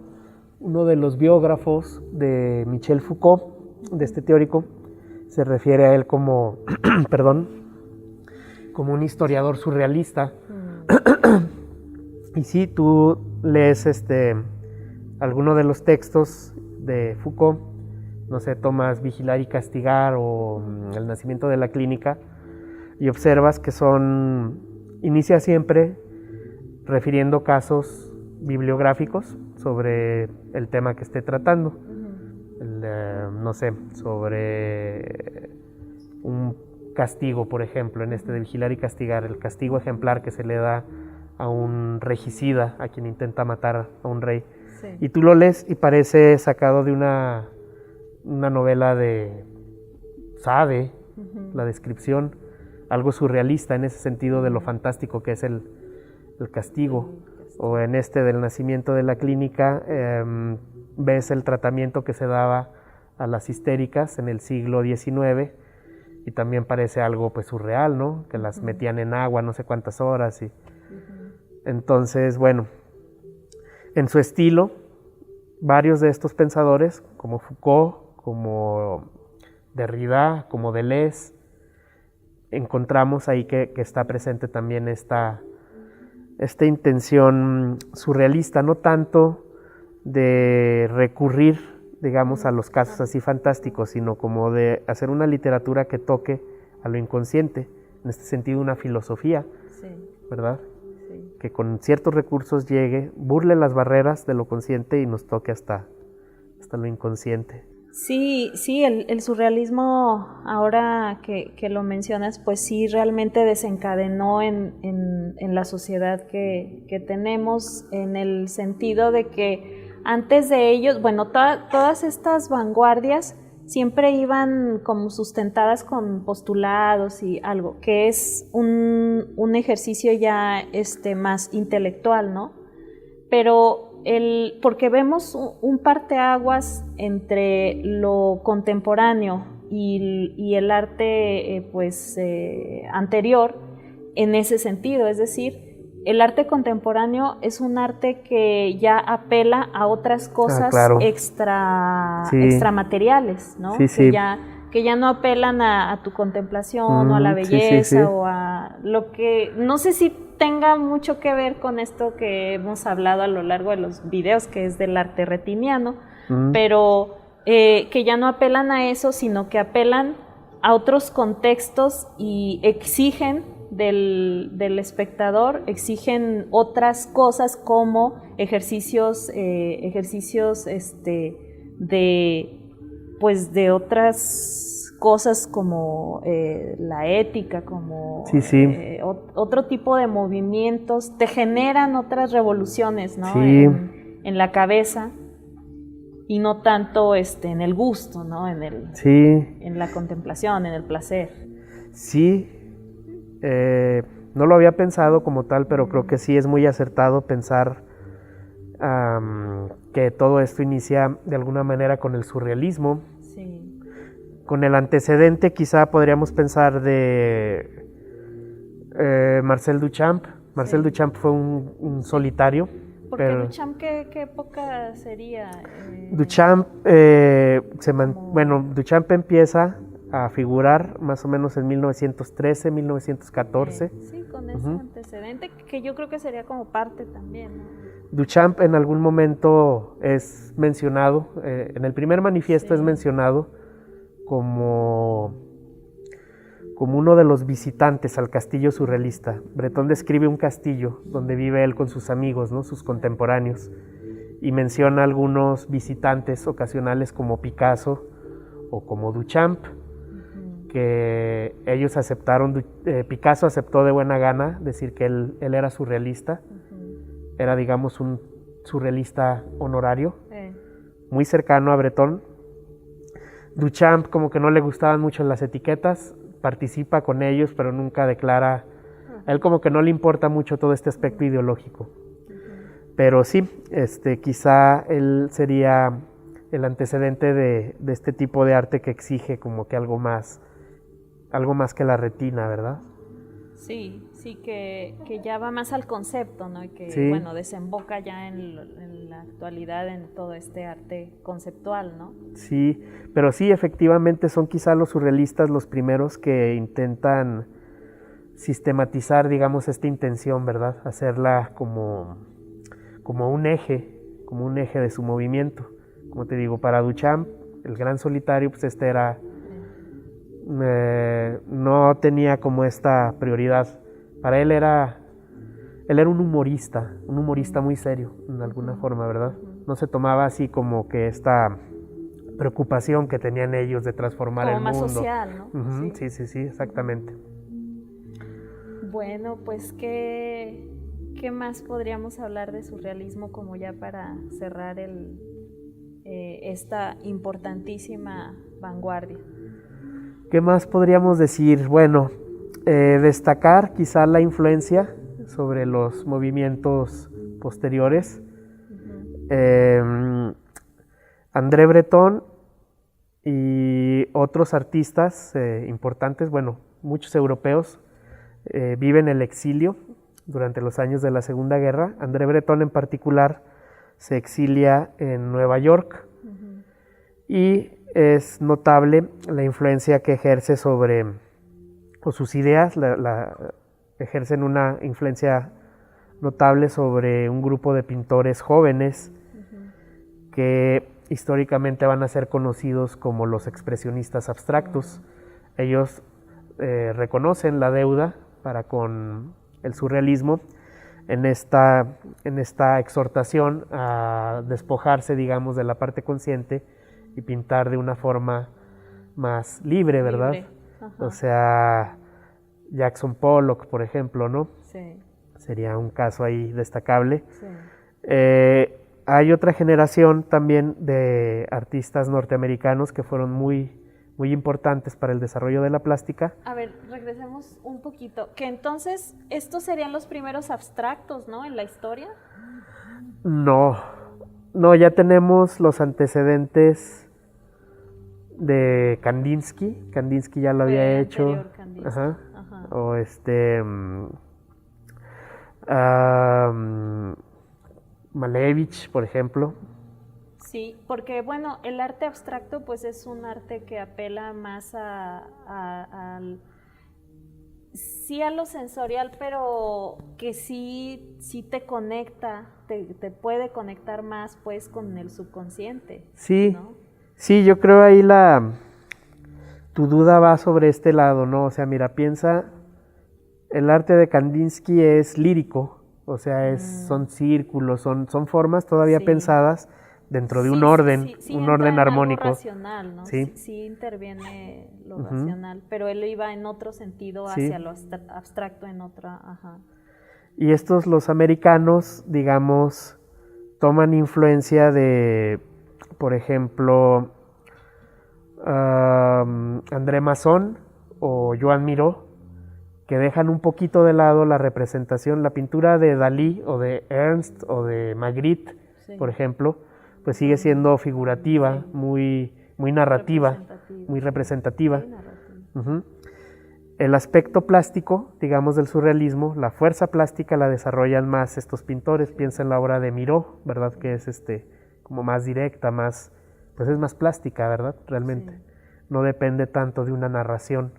uno de los biógrafos de Michel Foucault, de este teórico, se refiere a él como, como un historiador surrealista. Y si tú lees alguno de los textos de Foucault, no sé, tomas Vigilar y Castigar o El nacimiento de la clínica, y observas que inicia siempre refiriendo casos bibliográficos sobre el tema que esté tratando. No sé, sobre un castigo, por ejemplo, en de Vigilar y Castigar, el castigo ejemplar que se le da a un regicida, a quien intenta matar a un rey. Sí. Y tú lo lees y parece sacado de una novela de Sade, la descripción, algo surrealista en ese sentido de lo fantástico que es el castigo. O en del nacimiento de la clínica, ves el tratamiento que se daba a las histéricas en el siglo XIX, y también parece algo pues surreal, ¿no? Que las metían en agua no sé cuántas horas. Entonces, bueno, en su estilo, varios de estos pensadores, como Foucault, como Derrida, como Deleuze, encontramos ahí que está presente también esta intención surrealista, no tanto de recurrir, digamos, a los casos así fantásticos, sino como de hacer una literatura que toque a lo inconsciente, en este sentido una filosofía, sí. ¿Verdad? Sí. que con ciertos recursos llegue, burle las barreras de lo consciente y nos toque hasta lo inconsciente. Sí, sí, el surrealismo, ahora que lo mencionas, pues sí, realmente desencadenó en la sociedad que tenemos, en el sentido de que antes de ellos, bueno, todas estas vanguardias siempre iban como sustentadas con postulados y algo, que es un ejercicio ya más intelectual, ¿no? Pero porque vemos un parteaguas entre lo contemporáneo y el arte anterior en ese sentido, es decir, el arte contemporáneo es un arte que ya apela a otras cosas claro. extramateriales, ¿no? Sí, sí. Que ya no apelan a tu contemplación o a la belleza o a lo que, no sé si tenga mucho que ver con esto que hemos hablado a lo largo de los videos, que es del arte retiniano, pero que ya no apelan a eso, sino que apelan a otros contextos y exigen del espectador, exigen otras cosas como ejercicios de otras cosas como la ética, como otro tipo de movimientos, te generan otras revoluciones, ¿no? En la cabeza, y no tanto en el gusto, ¿no? En la contemplación, en el placer. Sí, no lo había pensado como tal, pero creo que sí es muy acertado pensar que todo esto inicia de alguna manera con el surrealismo. Sí. Con el antecedente quizá podríamos pensar de Marcel Duchamp. Marcel Duchamp fue un solitario. ¿Por qué Duchamp? ¿Qué época sería? Duchamp, Duchamp empieza a figurar más o menos en 1913, 1914. Sí, con ese antecedente que yo creo que sería como parte también, ¿no? Duchamp en algún momento es mencionado, en el primer manifiesto es mencionado como uno de los visitantes al castillo surrealista. Breton describe un castillo donde vive él con sus amigos, ¿no? Sus contemporáneos, y menciona algunos visitantes ocasionales como Picasso o como Duchamp, que ellos aceptaron, Picasso aceptó de buena gana decir que él era surrealista, era digamos un surrealista honorario, muy cercano a Breton. Duchamp como que no le gustaban mucho las etiquetas, participa con ellos, pero nunca declara, a él como que no le importa mucho todo este aspecto ideológico. Pero sí, quizá él sería el antecedente de este tipo de arte que exige como que algo más que la retina, ¿verdad? Sí, que ya va más al concepto, ¿no? Y que, desemboca ya en la actualidad en todo este arte conceptual, ¿no? Sí, pero sí, efectivamente son quizá los surrealistas los primeros que intentan sistematizar, digamos, esta intención, ¿verdad? Hacerla como un eje de su movimiento. Como te digo, para Duchamp, el gran solitario, pues era... no tenía como esta prioridad. Para él era un humorista muy serio, en alguna forma, ¿verdad? No se tomaba así como que esta preocupación que tenían ellos de transformar como el mundo. Como más social, ¿no? Sí, exactamente. Bueno, pues ¿qué más podríamos hablar de surrealismo como ya para cerrar esta importantísima vanguardia? ¿Qué más podríamos decir? Bueno, destacar quizá la influencia sobre los movimientos posteriores. André Breton y otros artistas importantes, muchos europeos, viven el exilio durante los años de la Segunda Guerra. André Breton en particular se exilia en Nueva York y es notable la influencia que ejerce sobre, o sus ideas ejercen una influencia notable sobre un grupo de pintores jóvenes que históricamente van a ser conocidos como los expresionistas abstractos. Ellos reconocen la deuda para con el surrealismo en esta exhortación a despojarse, digamos, de la parte consciente y pintar de una forma más libre, ¿verdad? Libre. O sea, Jackson Pollock, por ejemplo, ¿no? Sí. Sería un caso ahí destacable. Sí. Hay otra generación también de artistas norteamericanos que fueron muy, muy importantes para el desarrollo de la plástica. A ver, regresemos un poquito. Que entonces, estos serían los primeros abstractos, ¿no? En la historia. No, ya tenemos los antecedentes de Kandinsky. Kandinsky ya lo había hecho. Kandinsky. Ajá. Ajá. O Malevich, por ejemplo. Sí, porque bueno, el arte abstracto pues es un arte que apela más sí a lo sensorial, pero que sí te conecta, te puede conectar más pues con el subconsciente. Sí, ¿no? sí, yo creo ahí tu duda va sobre este lado, ¿no? O sea, mira, piensa, el arte de Kandinsky es lírico, o sea, son círculos, son formas todavía pensadas dentro de un orden, un orden armónico. Algo racional, ¿no? Sí interviene lo racional, pero él iba en otro sentido hacia lo abstracto en otra. Ajá. Y los americanos, digamos, toman influencia de, por ejemplo, André Masson o Joan Miró, que dejan un poquito de lado la representación, la pintura de Dalí o de Ernst o de Magritte, por ejemplo, pues sigue siendo figurativa, muy narrativa, muy representativa. El aspecto plástico, digamos, del surrealismo, la fuerza plástica la desarrollan más estos pintores. Piensa en la obra de Miró, ¿verdad? Que es como más directa, pues es más plástica, ¿verdad? Realmente. Sí. No depende tanto de una narración.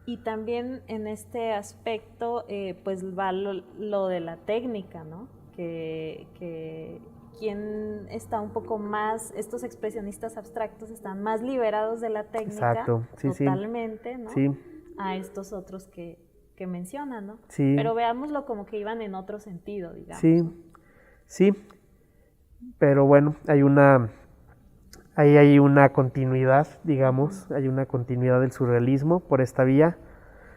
Y también en este aspecto, pues va lo de la técnica, ¿no? Que quien está un poco más, estos expresionistas abstractos están más liberados de la técnica. Exacto. Sí, totalmente, ¿no? Sí. A estos otros que mencionan, ¿no? Sí. Pero veámoslo como que iban en otro sentido, digamos. Sí. Pero bueno, hay una continuidad, digamos, hay una continuidad del surrealismo por esta vía.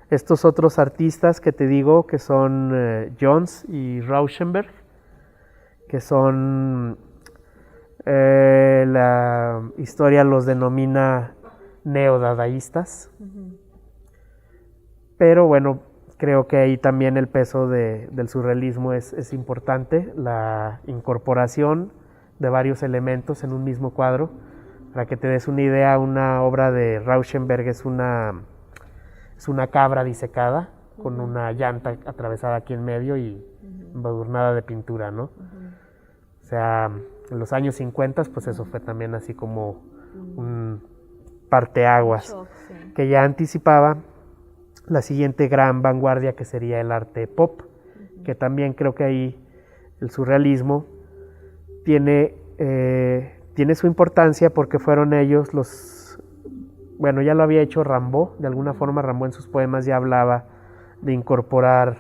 Estos otros artistas que te digo, que son Jones y Rauschenberg, que son, la historia los denomina neodadaístas, pero bueno, creo que ahí también el peso del surrealismo es importante, la incorporación de varios elementos en un mismo cuadro. Para que te des una idea, una obra de Rauschenberg es una cabra disecada con una llanta atravesada aquí en medio y embadurnada de pintura, ¿no? O sea, en los años 50, pues eso fue también así como un parteaguas que ya anticipaba la siguiente gran vanguardia que sería el arte pop, que también creo que ahí el surrealismo tiene su importancia porque fueron ellos bueno, ya lo había hecho Rimbaud, de alguna forma Rimbaud en sus poemas ya hablaba de incorporar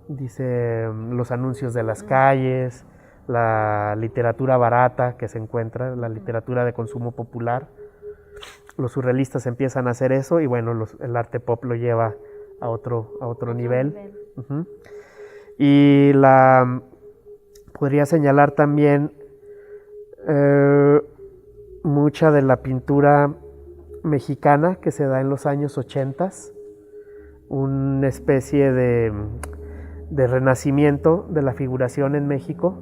los anuncios de las calles, la literatura barata que se encuentra, la literatura de consumo popular. Los surrealistas empiezan a hacer eso y bueno, el arte pop lo lleva a otro nivel. Y podría señalar también mucha de la pintura mexicana que se da en los años 80, una especie de renacimiento de la figuración en México,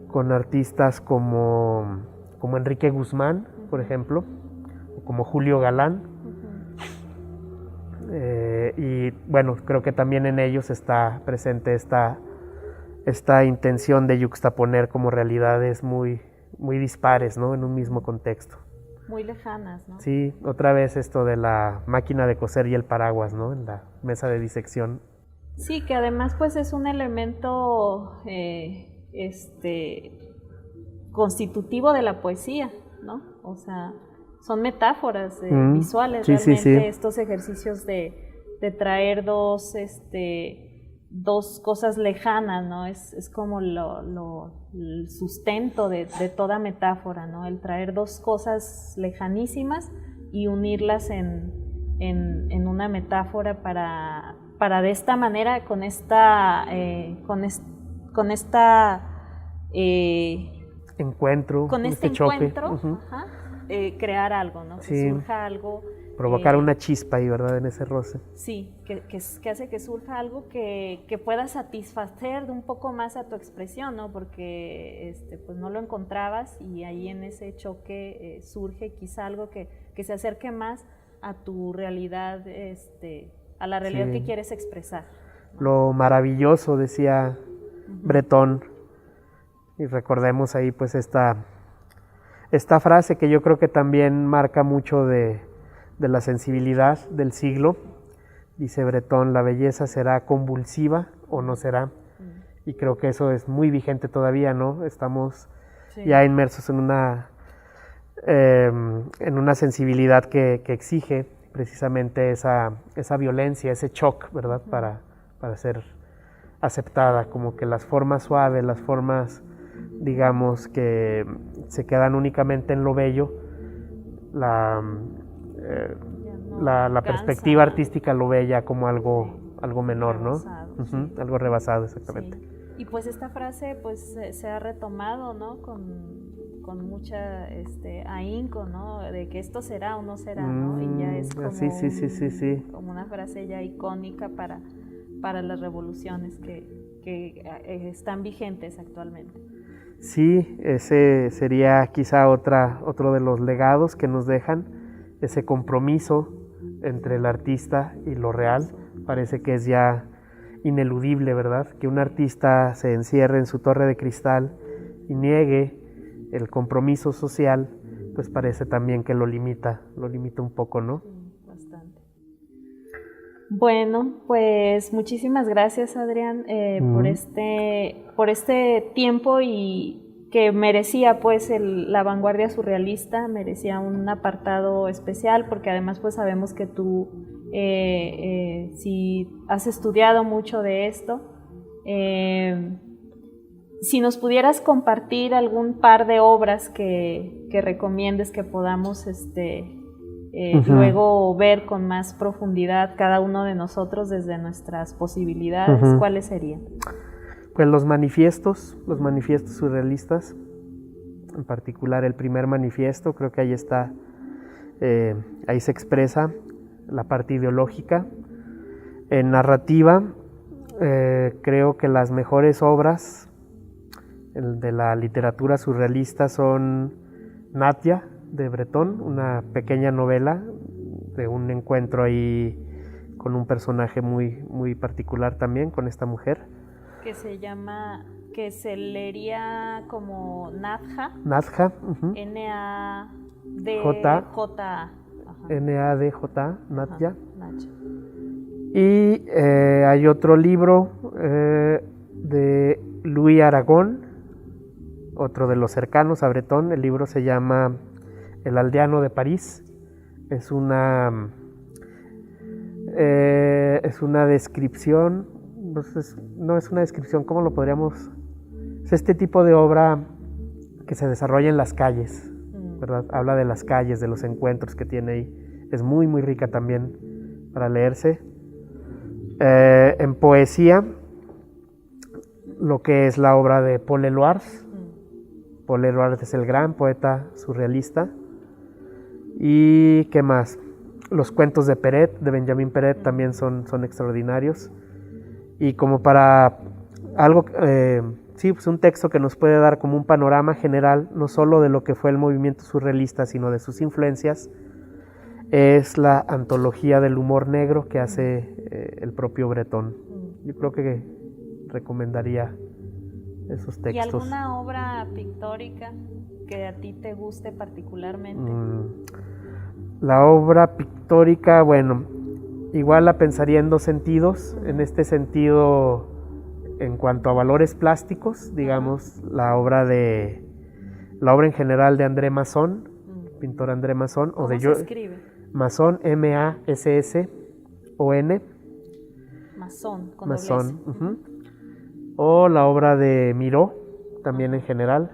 con artistas como Enrique Guzmán, por ejemplo, o como Julio Galán. Y bueno, creo que también en ellos está presente esta intención de yuxtaponer como realidades muy, muy dispares, ¿no? En un mismo contexto. Muy lejanas, ¿no? Sí, otra vez esto de la máquina de coser y el paraguas, ¿no? En la mesa de disección. Sí, que además pues es un elemento constitutivo de la poesía, ¿no? O sea, son metáforas visuales realmente estos ejercicios de traer dos dos cosas lejanas, ¿no? Es como el sustento de toda metáfora, ¿no? El traer dos cosas lejanísimas y unirlas en una metáfora para de esta manera, con esta encuentro, con este choque, encuentro, crear algo, ¿no? Sí. Que surja algo. Provocar una chispa ahí, ¿verdad? En ese roce. Sí, que hace que surja algo que pueda satisfacer de un poco más a tu expresión, ¿no? Porque pues no lo encontrabas y ahí en ese choque surge quizá algo que se acerque más a tu realidad, a la realidad Sí. que quieres expresar, ¿no? Lo maravilloso, decía Bretón, y recordemos ahí pues esta frase que yo creo que también marca mucho de la sensibilidad del siglo. Dice Bretón: la belleza será convulsiva o no será. Y creo que eso es muy vigente todavía, ¿no? Estamos ya inmersos en una sensibilidad que exige precisamente esa violencia, ese shock, ¿verdad? Para ser aceptada, como que las formas suaves, las formas, digamos, que se quedan únicamente en lo bello, la perspectiva artística lo ve ya como algo menor, rebasado, ¿no? Algo rebasado, exactamente. Sí. Y pues esta frase pues se ha retomado, ¿no? Con mucha ahínco, ¿no? De que esto será o no será, ¿no? Y ya es como, como una frase ya icónica para las revoluciones que están vigentes actualmente. Sí, ese sería quizá otro de los legados que nos dejan, ese compromiso entre el artista y lo real. Parece que es ya ineludible, ¿verdad? Que un artista se encierre en su torre de cristal y niegue el compromiso social, pues parece también que lo limita un poco, ¿no? Bastante. Bueno, pues muchísimas gracias, Adrián, por este tiempo y que merecía pues la vanguardia surrealista, merecía un apartado especial, porque además pues sabemos que tú si has estudiado mucho de esto, si nos pudieras compartir algún par de obras que recomiendes que podamos luego ver con más profundidad cada uno de nosotros desde nuestras posibilidades, ¿cuáles serían? Pues los manifiestos surrealistas, en particular el primer manifiesto, creo que ahí está, ahí se expresa la parte ideológica. En narrativa, creo que las mejores obras de la literatura surrealista son Natia, de Bretón, una pequeña novela de un encuentro ahí con un personaje muy, muy particular también, con esta mujer. Que se leería como Nadja. Nadja. N-A-D-J-A. N-A-D-J-A, Natia. Y hay otro libro de Louis Aragón, otro de los cercanos a Bretón. El libro se llama El aldeano de París. Es una descripción, no es una descripción, ¿cómo lo podríamos? Es este tipo de obra que se desarrolla en las calles, ¿verdad? Habla de las calles, de los encuentros que tiene ahí. Es muy, muy rica también para leerse. En poesía, lo que es la obra de Paul Eluard. Paul Eluard es el gran poeta surrealista. ¿Y qué más? Los cuentos de Perret, de Benjamin Perret, también son extraordinarios. Y como para algo, pues un texto que nos puede dar como un panorama general, no solo de lo que fue el movimiento surrealista, sino de sus influencias, es la antología del humor negro que hace el propio Bretón. Yo creo que recomendaría esos textos. ¿Y alguna obra pictórica que a ti te guste particularmente? La obra pictórica, bueno, igual la pensaría en dos sentidos. En este sentido, en cuanto a valores plásticos, digamos, la obra en general de André Masson, pintor André Masson. ¿Cómo se escribe? Masson, M-A-S-S-O-N. Masson, con Masson, doble S. O la obra de Miró, también en general.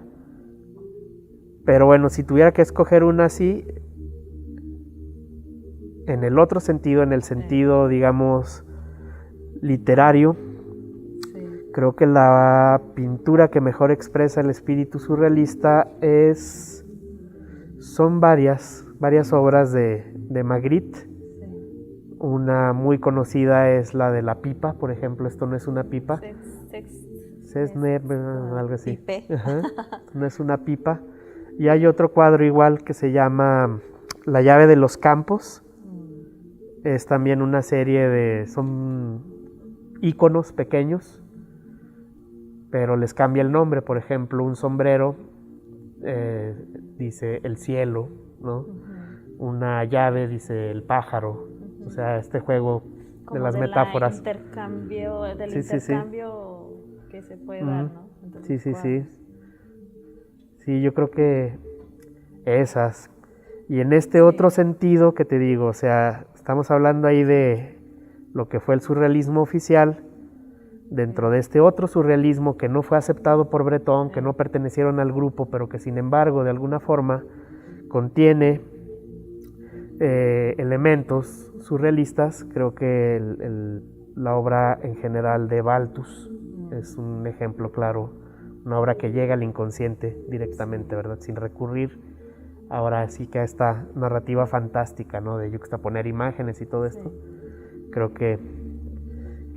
Pero bueno, si tuviera que escoger una así, en el otro sentido, en el sentido, digamos, literario, creo que la pintura que mejor expresa el espíritu surrealista son varias obras de Magritte. Una muy conocida es la de la pipa, por ejemplo. Esto no es una pipa. Algo así. No es una pipa. Y hay otro cuadro igual que se llama La llave de los campos. Es también una serie son íconos pequeños, pero les cambia el nombre. Por ejemplo, un sombrero dice el cielo, ¿no? Una llave dice el pájaro. O sea, este juego como de las metáforas. Del intercambio que se puede dar, ¿no? Sí, yo creo que esas. Y en este otro sentido que te digo, o sea, estamos hablando ahí de lo que fue el surrealismo oficial, dentro de este otro surrealismo que no fue aceptado por Breton, que no pertenecieron al grupo, pero que sin embargo de alguna forma contiene elementos surrealistas. Creo que la obra en general de Balthus es un ejemplo claro, una obra que llega al inconsciente directamente, ¿verdad? Sin recurrir ahora sí que a esta narrativa fantástica, ¿no? De yuxtaponer imágenes y todo esto. Creo que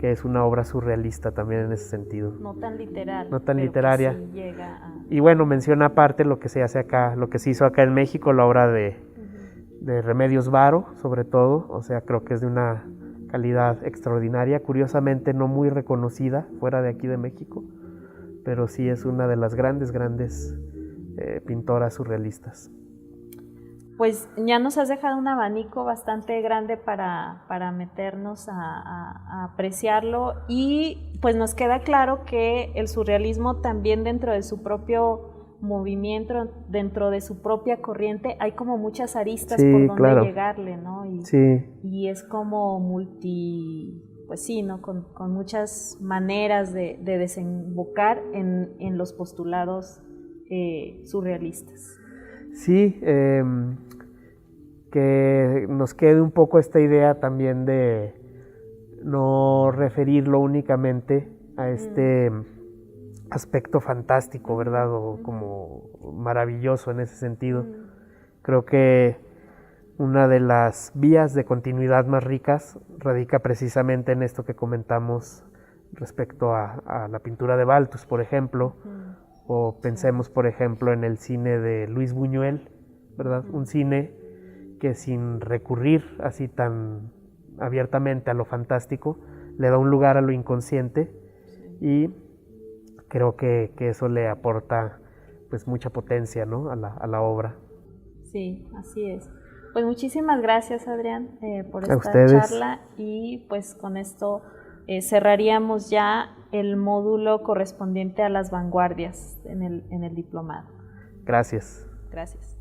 es una obra surrealista también en ese sentido. No tan literal. No tan literaria. Sí llega a... Y bueno, menciona aparte lo que se hace acá, lo que se hizo acá en México, la obra de Remedios Varo, sobre todo. O sea, creo que es de una calidad extraordinaria, curiosamente no muy reconocida fuera de aquí de México, pero sí es una de las grandes pintoras surrealistas. Pues ya nos has dejado un abanico bastante grande para meternos a apreciarlo, y pues nos queda claro que el surrealismo también dentro de su propio movimiento, dentro de su propia corriente, hay como muchas aristas por donde llegarle, ¿no? Y es como pues sí, ¿no? Con muchas maneras de desembocar en los postulados surrealistas. Sí, que nos quede un poco esta idea también de no referirlo únicamente a este aspecto fantástico, ¿verdad? O como maravilloso en ese sentido. Creo que una de las vías de continuidad más ricas radica precisamente en esto que comentamos respecto a la pintura de Balthus, por ejemplo, o pensemos, por ejemplo, en el cine de Luis Buñuel, ¿verdad? Un cine que sin recurrir así tan abiertamente a lo fantástico, le da un lugar a lo inconsciente, y creo que eso le aporta pues mucha potencia, ¿no? a la obra. Sí, así es. Pues muchísimas gracias, Adrián, por esta charla, y pues con esto cerraríamos ya el módulo correspondiente a las vanguardias en el diplomado. Gracias. Gracias.